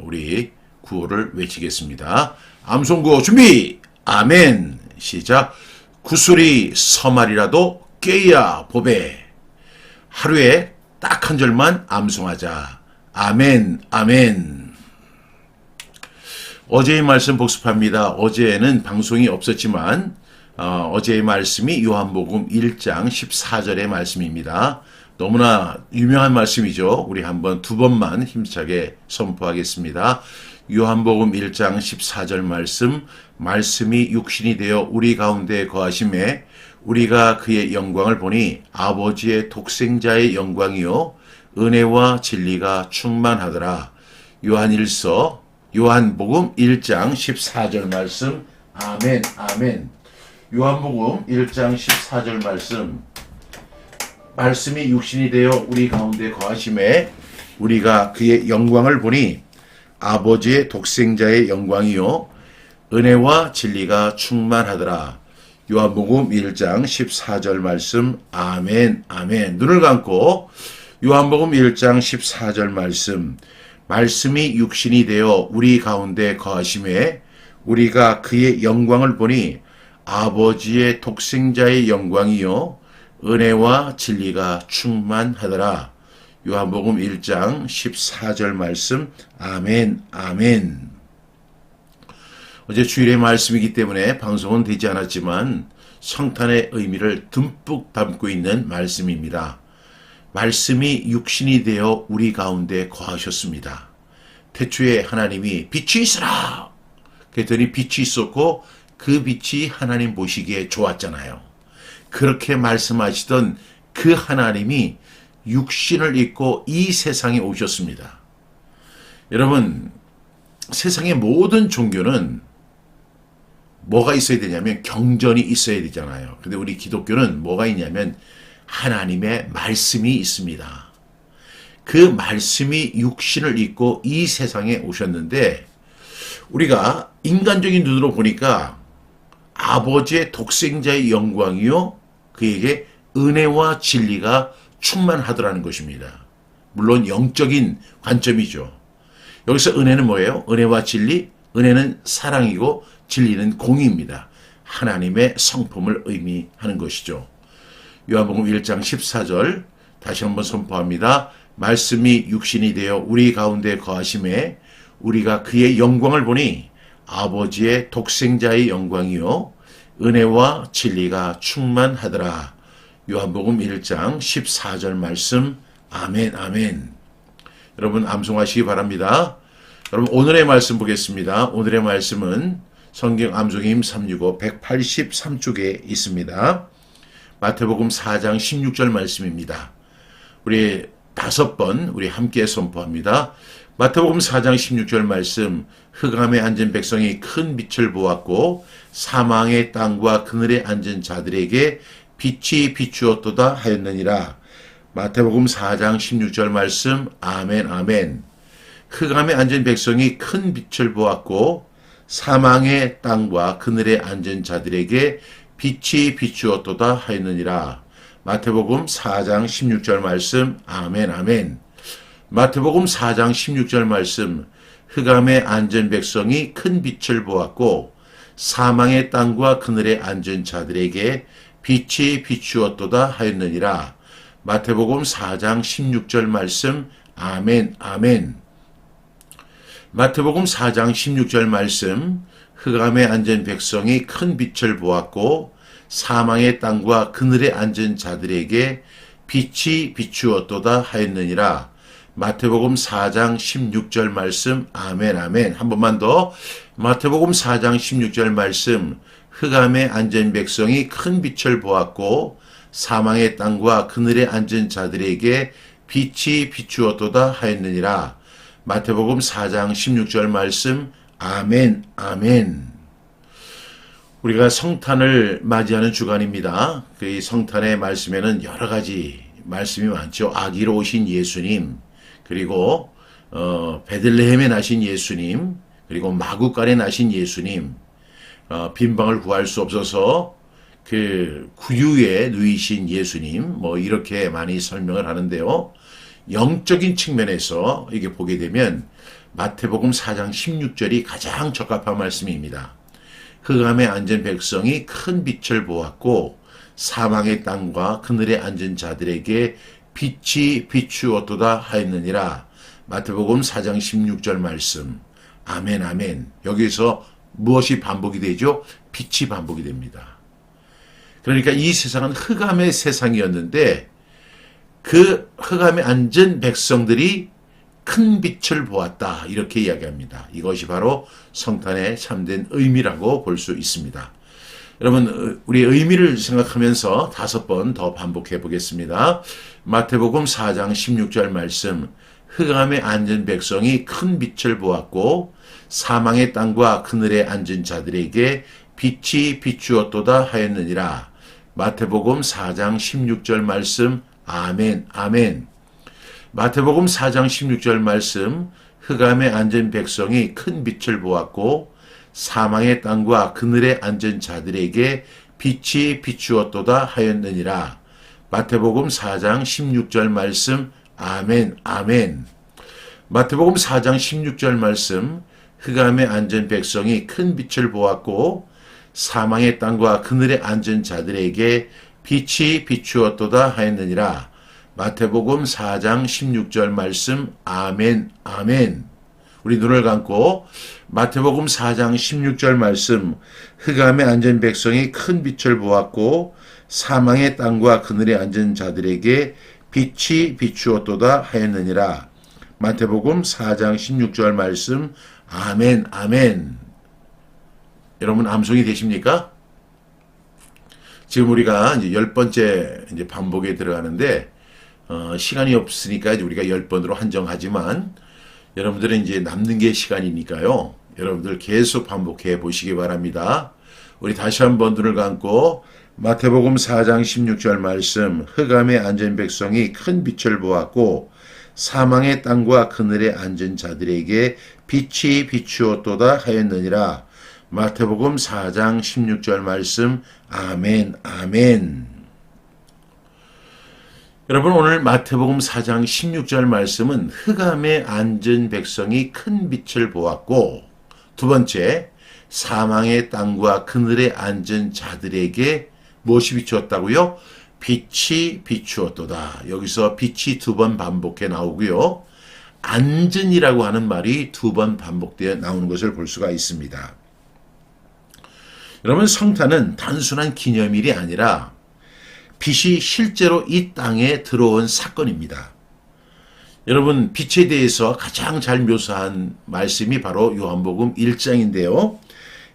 우리 구호를 외치겠습니다. 암송구호 준비! 아멘! 시작! 구소리 서말이라도 꿰야 보배. 하루에 딱 한 절만 암송하자. 아멘, 아멘. 어제의 말씀 복습합니다. 어제는 방송이 없었지만 어제의 말씀이 요한복음 1장 14절의 말씀입니다. 너무나 유명한 말씀이죠. 우리 한번 두 번만 힘차게 선포하겠습니다. 요한복음 1장 14절 말씀, 말씀이 육신이 되어 우리 가운데 거하심에 우리가 그의 영광을 보니 아버지의 독생자의 영광이요 은혜와 진리가 충만하더라. 요한복음 1장 14절 말씀. 아멘, 아멘. 요한복음 1장 14절 말씀, 말씀이 육신이 되어 우리 가운데 거하심에 우리가 그의 영광을 보니 아버지의 독생자의 영광이요 은혜와 진리가 충만하더라. 요한복음 1장 14절 말씀. 아멘, 아멘. 눈을 감고 요한복음 1장 14절 말씀, 말씀이 육신이 되어 우리 가운데 거하심에 우리가 그의 영광을 보니 아버지의 독생자의 영광이요 은혜와 진리가 충만하더라. 요한복음 1장 14절 말씀. 아멘, 아멘. 어제 주일의 말씀이기 때문에 방송은 되지 않았지만 성탄의 의미를 듬뿍 담고 있는 말씀입니다. 말씀이 육신이 되어 우리 가운데 거하셨습니다. 태초에 하나님이 빛이 있으라 그랬더니 빛이 있었고 그 빛이 하나님 보시기에 좋았잖아요. 그렇게 말씀하시던 그 하나님이 육신을 입고 이 세상에 오셨습니다. 여러분, 세상의 모든 종교는 뭐가 있어야 되냐면 경전이 있어야 되잖아요. 근데 우리 기독교는 뭐가 있냐면 하나님의 말씀이 있습니다. 그 말씀이 육신을 입고 이 세상에 오셨는데 우리가 인간적인 눈으로 보니까 아버지의 독생자의 영광이요 그에게 은혜와 진리가 충만하더라는 것입니다. 물론 영적인 관점이죠. 여기서 은혜는 뭐예요? 은혜와 진리? 은혜는 사랑이고 진리는 공의입니다. 하나님의 성품을 의미하는 것이죠. 요한복음 1장 14절 다시 한번 선포합니다. 말씀이 육신이 되어 우리 가운데 거하심에 우리가 그의 영광을 보니 아버지의 독생자의 영광이요 은혜와 진리가 충만하더라. 요한복음 1장 14절 말씀. 아멘, 아멘. 여러분 암송하시기 바랍니다. 여러분 오늘의 말씀 보겠습니다. 오늘의 말씀은 성경 암송의 힘 365 183쪽에 있습니다. 마태복음 4장 16절 말씀입니다. 우리 5번 우리 함께 선포합니다. 마태복음 4장 16절 말씀. 흑암에 앉은 백성이 큰 빛을 보았고 사망의 땅과 그늘에 앉은 자들에게 빛이 비추었도다 하였느니라. 마태복음 4장 16절 말씀. 아멘, 아멘. 흑암에 앉은 백성이 큰 빛을 보았고 사망의 땅과 그늘에 앉은 자들에게 빛이 비추었도다 하였느니라. 마태복음 4장 16절 말씀. 아멘, 아멘. 마태복음 4장 16절 말씀. 흑암에 앉은 백성이 큰 빛을 보았고 사망의 땅과 그늘에 앉은 자들에게 빛이 비추었도다 하였느니라. 마태복음 4장 16절 말씀. 아멘, 아멘. 마태복음 4장 16절 말씀. 흑암에 앉은 백성이 큰 빛을 보았고 사망의 땅과 그늘에 앉은 자들에게 빛이 비추었도다 하였느니라. 마태복음 4장 16절 말씀. 아멘, 아멘. 한 번만 더. 마태복음 4장 16절 말씀. 흑암에 앉은 백성이 큰 빛을 보았고 사망의 땅과 그늘에 앉은 자들에게 빛이 비추었도다 하였느니라. 마태복음 4장 16절 말씀. 아멘, 아멘. 우리가 성탄을 맞이하는 주간입니다. 이 성탄의 말씀에는 여러 가지 말씀이 많죠. 아기로 오신 예수님, 그리고 베들레헴에 나신 예수님, 그리고 마구간에 나신 예수님, 빈방을 구할 수 없어서 그 구유에 누이신 예수님, 뭐 이렇게 많이 설명을 하는데요. 영적인 측면에서 이게 보게 되면 마태복음 4장 16절이 가장 적합한 말씀입니다. 흑암에 앉은 백성이 큰 빛을 보았고 사망의 땅과 그늘에 앉은 자들에게 빛이 비추었도다 하였느니라. 마태복음 4장 16절 말씀. 아멘 아멘. 여기서 무엇이 반복이 되죠? 빛이 반복이 됩니다. 그러니까 이 세상은 흑암의 세상이었는데 그 흑암에 앉은 백성들이 큰 빛을 보았다. 이렇게 이야기합니다. 이것이 바로 성탄의 참된 의미라고 볼 수 있습니다. 여러분, 우리 의미를 생각하면서 5번 더 반복해 보겠습니다. 마태복음 4장 16절 말씀. 흑암에 앉은 백성이 큰 빛을 보았고 사망의 땅과 그늘에 앉은 자들에게 빛이 비추었도다 하였느니라. 마태복음 4장 16절 말씀. 아멘 아멘. 마태복음 4장 16절 말씀. 흑암에 앉은 백성이 큰 빛을 보았고 사망의 땅과 그늘에 앉은 자들에게 빛이 비추었도다 하였느니라. 마태복음 4장 16절 말씀. 아멘 아멘. 마태복음 4장 16절 말씀. 흑암에 앉은 백성이 큰 빛을 보았고 사망의 땅과 그늘에 앉은 자들에게 빛이 비추었도다 하였느니라. 마태복음 4장 16절 말씀. 아멘 아멘. 우리 눈을 감고 마태복음 4장 16절 말씀. 흑암에 앉은 백성이 큰 빛을 보았고 사망의 땅과 그늘에 앉은 자들에게 빛이 비추었도다 하였느니라. 마태복음 4장 16절 말씀. 아멘 아멘. 여러분 암송이 되십니까? 지금 우리가 이제 10번째 이제 반복에 들어가는데 시간이 없으니까 이제 우리가 10번으로 한정하지만 여러분들은 이제 남는 게 시간이니까요. 여러분들 계속 반복해 보시기 바랍니다. 우리 다시 한번 눈을 감고 마태복음 4장 16절 말씀. 흑암에 앉은 백성이 큰 빛을 보았고 사망의 땅과 그늘에 앉은 자들에게 빛이 비추었도다 하였느니라. 마태복음 4장 16절 말씀. 아멘 아멘. 여러분, 오늘 마태복음 4장 16절 말씀은 흑암에 앉은 백성이 큰 빛을 보았고, 두 번째, 사망의 땅과 그늘에 앉은 자들에게 무엇이 비추었다고요? 빛이 비추었도다. 여기서 빛이 2번 반복해 나오고요. 앉은이라고 하는 말이 2번 반복되어 나오는 것을 볼 수가 있습니다. 여러분, 성탄은 단순한 기념일이 아니라 빛이 실제로 이 땅에 들어온 사건입니다. 여러분, 빛에 대해서 가장 잘 묘사한 말씀이 바로 요한복음 1장인데요.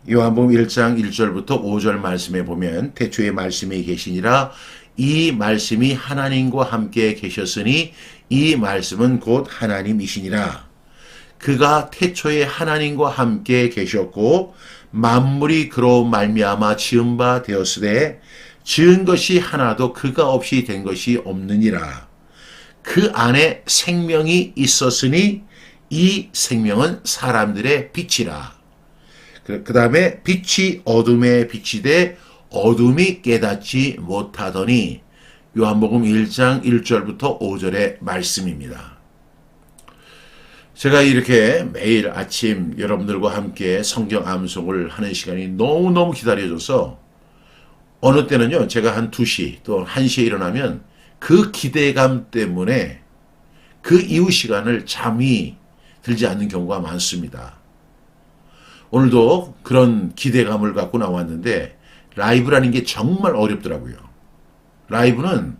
요한복음 1장 1절부터 5절 말씀에 보면 태초에 말씀이 계시니라 이 말씀이 하나님과 함께 계셨으니 이 말씀은 곧 하나님이시니라. 그가 태초에 하나님과 함께 계셨고 만물이 그로 말미암아 지은 바 되었으되 지은 것이 하나도 그가 없이 된 것이 없느니라. 그 안에 생명이 있었으니 이 생명은 사람들의 빛이라. 그 다음에 빛이 어둠에 비치되 어둠이 깨닫지 못하더니 요한복음 1장 1절부터 5절의 말씀입니다. 제가 이렇게 매일 아침 여러분들과 함께 성경 암송을 하는 시간이 너무너무 기다려져서 어느 때는요, 제가 한 2시 또 1시에 일어나면 그 기대감 때문에 그 이후 시간을 잠이 들지 않는 경우가 많습니다. 오늘도 그런 기대감을 갖고 나왔는데 라이브라는 게 정말 어렵더라고요. 라이브는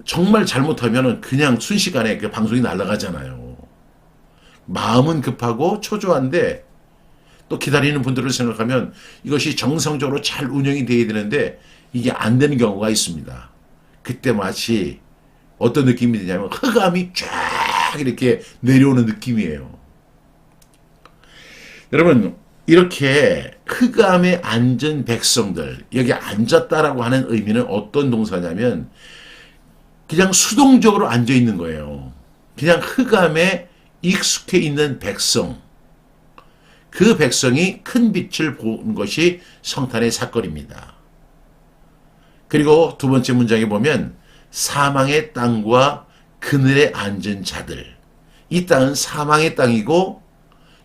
정말 잘못하면 그냥 순식간에 그 방송이 날아가잖아요. 마음은 급하고 초조한데 또 기다리는 분들을 생각하면 이것이 정상적으로 잘 운영이 돼야 되는데 이게 안 되는 경우가 있습니다. 그때 마치 어떤 느낌이 드냐면 흑암이 쫙 이렇게 내려오는 느낌이에요. 여러분, 이렇게 흑암에 앉은 백성들, 여기 앉았다라고 하는 의미는 어떤 동사냐면 그냥 수동적으로 앉아 있는 거예요. 그냥 흑암에 익숙해 있는 백성. 그 백성이 큰 빛을 본 것이 성탄의 사건입니다. 그리고 두 번째 문장에 보면 사망의 땅과 그늘에 앉은 자들. 이 땅은 사망의 땅이고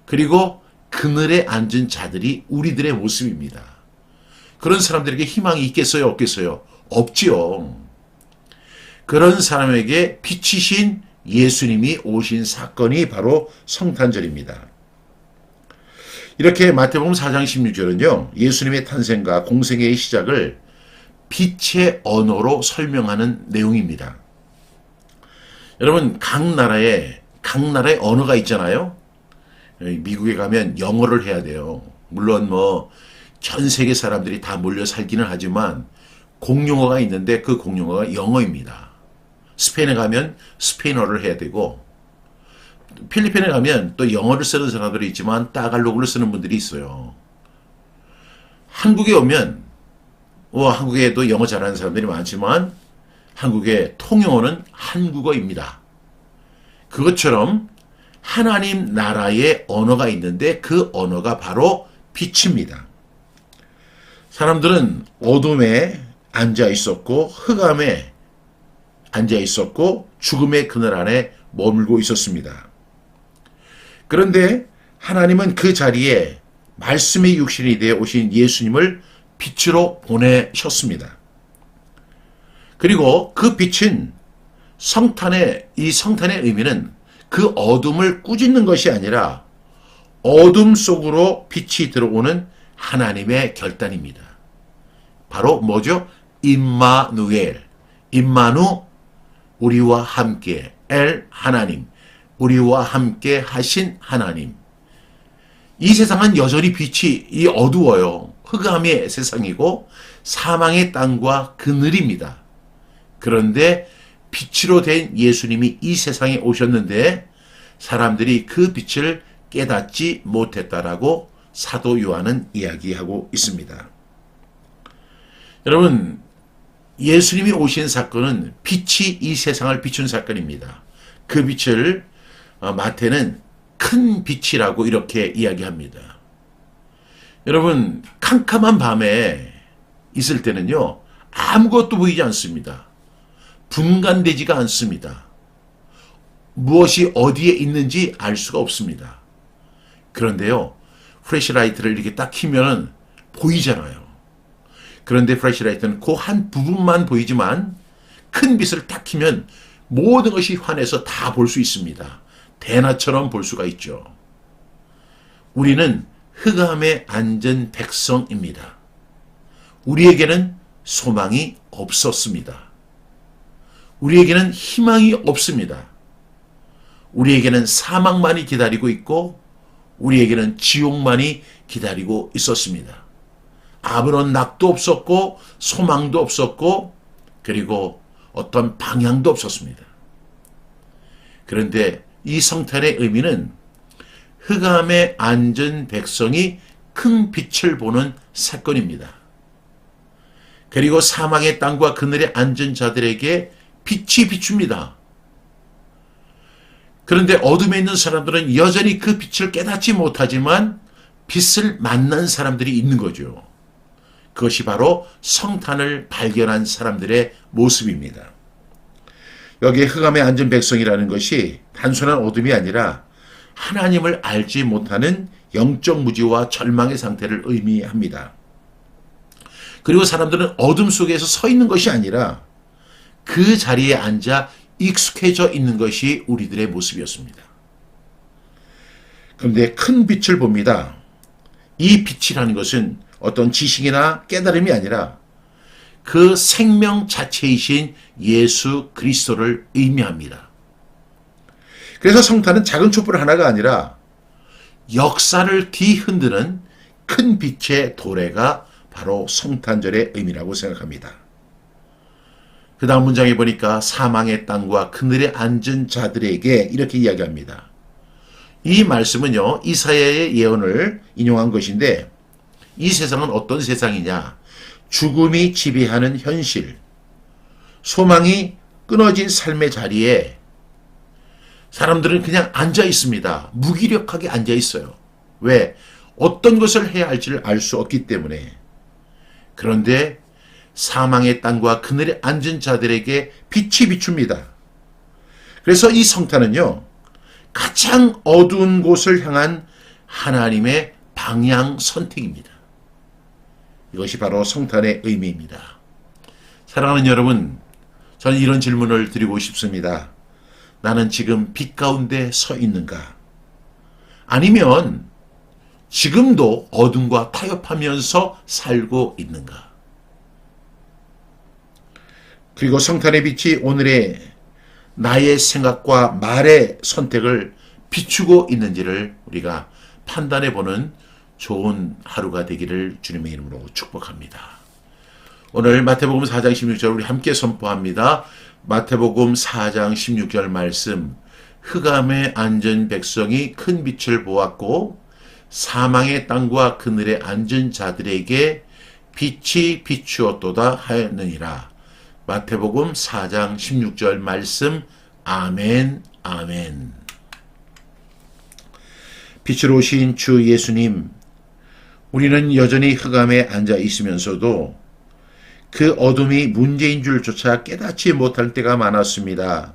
그리고 그늘에 앉은 자들이 우리들의 모습입니다. 그런 사람들에게 희망이 있겠어요? 없겠어요? 없지요. 그런 사람에게 빛이신 예수님이 오신 사건이 바로 성탄절입니다. 이렇게 마태복음 4장 16절은요. 예수님의 탄생과 공생애의 시작을 빛의 언어로 설명하는 내용입니다. 여러분 각 나라에 언어가 있잖아요. 미국에 가면 영어를 해야 돼요. 물론 전 세계 사람들이 다 몰려 살기는 하지만 공용어가 있는데 그 공용어가 영어입니다. 스페인에 가면 스페인어를 해야 되고 필리핀에 가면 또 영어를 쓰는 사람들이 있지만 따갈로그를 쓰는 분들이 있어요. 한국에 오면 한국에도 영어 잘하는 사람들이 많지만 한국의 통용어는 한국어입니다. 그것처럼 하나님 나라의 언어가 있는데 그 언어가 바로 빛입니다. 사람들은 어둠에 앉아 있었고 흑암에 앉아 있었고 죽음의 그늘 안에 머물고 있었습니다. 그런데 하나님은 그 자리에 말씀의 육신이 되어 오신 예수님을 빛으로 보내셨습니다. 그리고 그 빛은 이 성탄의 의미는 그 어둠을 꾸짖는 것이 아니라 어둠 속으로 빛이 들어오는 하나님의 결단입니다. 바로 뭐죠? 임마누엘, 임마누, 우리와 함께, 엘 하나님, 우리와 함께 하신 하나님. 이 세상은 여전히 빛이 어두워요. 흑암의 세상이고 사망의 땅과 그늘입니다. 그런데 빛으로 된 예수님이 이 세상에 오셨는데 사람들이 그 빛을 깨닫지 못했다라고 사도 요한은 이야기하고 있습니다. 여러분, 예수님이 오신 사건은 빛이 이 세상을 비춘 사건입니다. 그 빛을 마태는 큰 빛이라고 이렇게 이야기합니다. 여러분, 캄캄한 밤에 있을 때는요, 아무것도 보이지 않습니다. 분간되지가 않습니다. 무엇이 어디에 있는지 알 수가 없습니다. 그런데요, 플래시라이트를 이렇게 딱 켜면 보이잖아요. 그런데 플래시라이트는 그 한 부분만 보이지만 큰 빛을 딱 켜면 모든 것이 환해서 다 볼 수 있습니다. 대낮처럼 볼 수가 있죠. 우리는 흑암에 앉은 백성입니다. 우리에게는 소망이 없었습니다. 우리에게는 희망이 없습니다. 우리에게는 사망만이 기다리고 있고 우리에게는 지옥만이 기다리고 있었습니다. 아무런 낙도 없었고 소망도 없었고 그리고 어떤 방향도 없었습니다. 그런데 이 성탄의 의미는 흑암에 앉은 백성이 큰 빛을 보는 사건입니다. 그리고 사망의 땅과 그늘에 앉은 자들에게 빛이 비춥니다. 그런데 어둠에 있는 사람들은 여전히 그 빛을 깨닫지 못하지만 빛을 만난 사람들이 있는 거죠. 그것이 바로 성탄을 발견한 사람들의 모습입니다. 여기에 흑암에 앉은 백성이라는 것이 단순한 어둠이 아니라 하나님을 알지 못하는 영적 무지와 절망의 상태를 의미합니다. 그리고 사람들은 어둠 속에서 서 있는 것이 아니라 그 자리에 앉아 익숙해져 있는 것이 우리들의 모습이었습니다. 그런데 큰 빛을 봅니다. 이 빛이라는 것은 어떤 지식이나 깨달음이 아니라 그 생명 자체이신 예수 그리스도를 의미합니다. 그래서 성탄은 작은 촛불 하나가 아니라 역사를 뒤흔드는 큰 빛의 도래가 바로 성탄절의 의미라고 생각합니다. 그 다음 문장에 보니까 사망의 땅과 그늘에 앉은 자들에게 이렇게 이야기합니다. 이 말씀은요, 이사야의 예언을 인용한 것인데 이 세상은 어떤 세상이냐? 죽음이 지배하는 현실, 소망이 끊어진 삶의 자리에 사람들은 그냥 앉아 있습니다. 무기력하게 앉아 있어요. 왜? 어떤 것을 해야 할지를 알 수 없기 때문에. 그런데 사망의 땅과 그늘에 앉은 자들에게 빛이 비춥니다. 그래서 이 성탄은요, 가장 어두운 곳을 향한 하나님의 방향 선택입니다. 이것이 바로 성탄의 의미입니다. 사랑하는 여러분, 저는 이런 질문을 드리고 싶습니다. 나는 지금 빛 가운데 서 있는가? 아니면 지금도 어둠과 타협하면서 살고 있는가? 그리고 성탄의 빛이 오늘의 나의 생각과 말의 선택을 비추고 있는지를 우리가 판단해 보는 좋은 하루가 되기를 주님의 이름으로 축복합니다. 오늘 마태복음 4장 16절 우리 함께 선포합니다. 마태복음 4장 16절 말씀. 흑암에 앉은 백성이 큰 빛을 보았고 사망의 땅과 그늘에 앉은 자들에게 빛이 비추었도다 하였느니라. 마태복음 4장 16절 말씀. 아멘, 아멘. 빛으로 오신 주 예수님, 우리는 여전히 흑암에 앉아 있으면서도 그 어둠이 문제인 줄조차 깨닫지 못할 때가 많았습니다.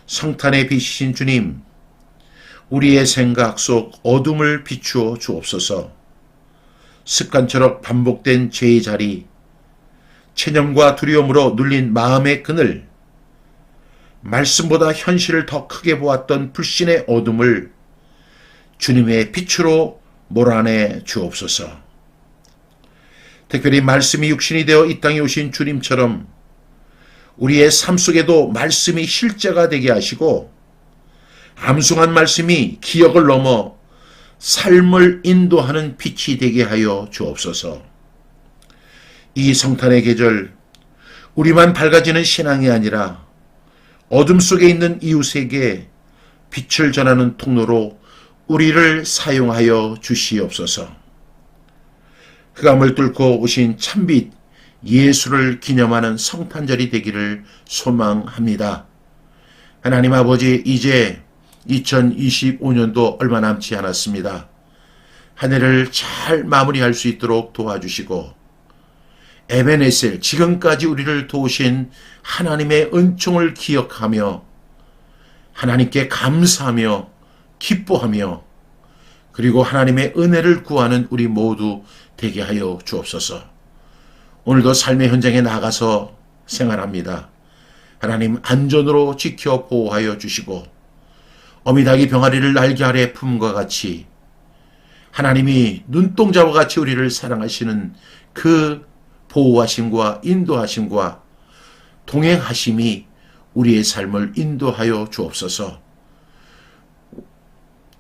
성탄의 빛이신 주님, 우리의 생각 속 어둠을 비추어 주옵소서. 습관처럼 반복된 죄의 자리, 체념과 두려움으로 눌린 마음의 그늘, 말씀보다 현실을 더 크게 보았던 불신의 어둠을 주님의 빛으로 몰아내 주옵소서. 특별히 말씀이 육신이 되어 이 땅에 오신 주님처럼 우리의 삶 속에도 말씀이 실제가 되게 하시고 암송한 말씀이 기억을 넘어 삶을 인도하는 빛이 되게 하여 주옵소서. 이 성탄의 계절, 우리만 밝아지는 신앙이 아니라 어둠 속에 있는 이웃에게 빛을 전하는 통로로 우리를 사용하여 주시옵소서. 흑암을 뚫고 오신 참빛 예수를 기념하는 성탄절이 되기를 소망합니다. 하나님 아버지, 이제 2025년도 얼마 남지 않았습니다. 한 해를 잘 마무리할 수 있도록 도와주시고 에베네셀, 지금까지 우리를 도우신 하나님의 은총을 기억하며 하나님께 감사하며 기뻐하며 그리고 하나님의 은혜를 구하는 우리 모두 되게 하여 주옵소서. 오늘도 삶의 현장에 나가서 생활합니다. 하나님 안전으로 지켜 보호하여 주시고 어미닭이 병아리를 날개 아래 품과 같이 하나님이 눈동자와 같이 우리를 사랑하시는 그 보호하심과 인도하심과 동행하심이 우리의 삶을 인도하여 주옵소서.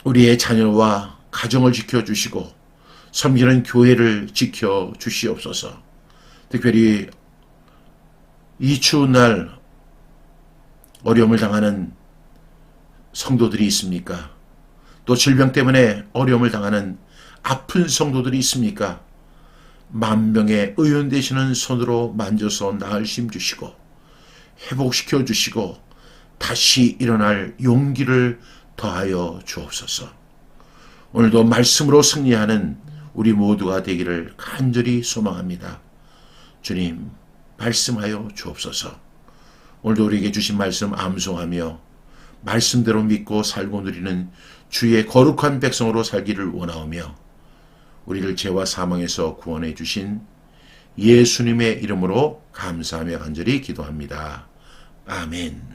우리의 자녀와 가정을 지켜주시고 섬기는 교회를 지켜주시옵소서. 특별히 이 추운 날 어려움을 당하는 성도들이 있습니까? 또 질병 때문에 어려움을 당하는 아픈 성도들이 있습니까? 만병의 의원 되시는 손으로 만져서 나을 힘 주시고 회복시켜 주시고 다시 일어날 용기를 더하여 주옵소서. 오늘도 말씀으로 승리하는 우리 모두가 되기를 간절히 소망합니다. 주님, 말씀하여 주옵소서. 오늘도 우리에게 주신 말씀 암송하며 말씀대로 믿고 살고 누리는 주의 거룩한 백성으로 살기를 원하오며 우리를 죄와 사망에서 구원해 주신 예수님의 이름으로 감사하며 간절히 기도합니다. 아멘.